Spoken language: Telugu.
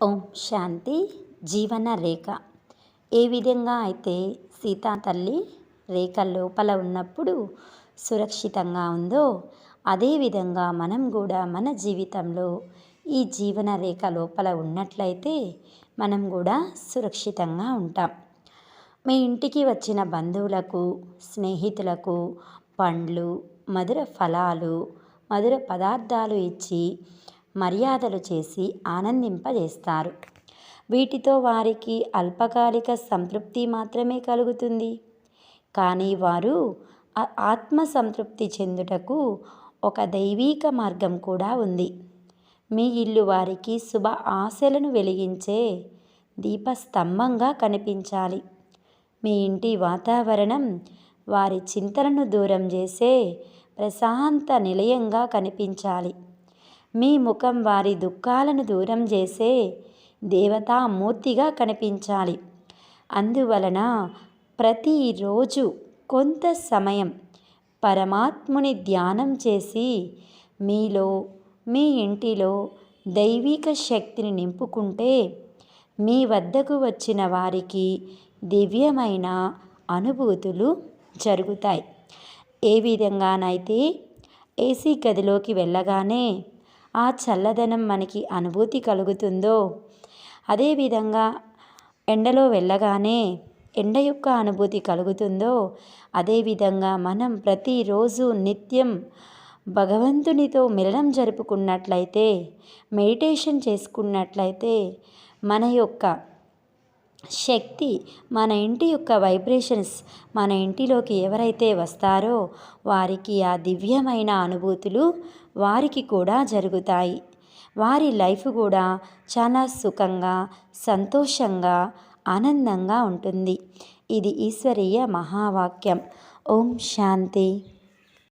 ఓం శాంతి. జీవన రేఖ ఏ విధంగా అయితే సీతా తల్లి రేఖ లోపల ఉన్నప్పుడు సురక్షితంగా ఉందో, అదేవిధంగా మనం కూడా మన జీవితంలో ఈ జీవన రేఖ లోపల ఉన్నట్లయితే మనం కూడా సురక్షితంగా ఉంటాం. మీ ఇంటికి వచ్చిన బంధువులకు, స్నేహితులకు పండ్లు, మధుర ఫలాలు, మధుర పదార్థాలు ఇచ్చి మర్యాదలు చేసి ఆనందింపజేస్తారు. వీటితో వారికి అల్పకాలిక సంతృప్తి మాత్రమే కలుగుతుంది. కానీ వారు ఆత్మ సంతృప్తి చెందుటకు ఒక దైవీక మార్గం కూడా ఉంది. మీ ఇల్లు వారికి శుభ ఆశలను వెలిగించే దీపస్తంభంగా కనిపించాలి. మీ ఇంటి వాతావరణం వారి చింతలను దూరం చేసే ప్రశాంత నిలయంగా కనిపించాలి. మీ ముఖం వారి దుఃఖాలను దూరం చేసే దేవతామూర్తిగా కనిపించాలి. అందువలన ప్రతిరోజు కొంత సమయం పరమాత్ముని ధ్యానం చేసి మీలో, మీ ఇంటిలో దైవిక శక్తిని నింపుకుంటే మీ వద్దకు వచ్చిన వారికి దివ్యమైన అనుభూతులు జరుగుతాయి. ఏ విధంగానైతే ఏసీ గదిలోకి వెళ్ళగానే ఆ చల్లదనం మనకి అనుభూతి కలుగుతుందో, అదేవిధంగా ఎండలో వెళ్ళగానే ఎండ యొక్క అనుభూతి కలుగుతుందో, అదేవిధంగా మనం ప్రతిరోజు నిత్యం భగవంతునితో మిలనం జరుపుకున్నట్లయితే, మెడిటేషన్ చేసుకున్నట్లయితే మన యొక్క శక్తి, మన ఇంటి యొక్క వైబ్రేషన్స్ మన ఇంటిలోకి ఎవరైతే వస్తారో వారికి ఆ దివ్యమైన అనుభూతులు వారికి కూడా జరుగుతాయి. వారి లైఫ్ కూడా చాలా సుఖంగా, సంతోషంగా, ఆనందంగా ఉంటుంది. ఇది ఈశ్వరీయ మహావాక్యం. ఓం శాంతి.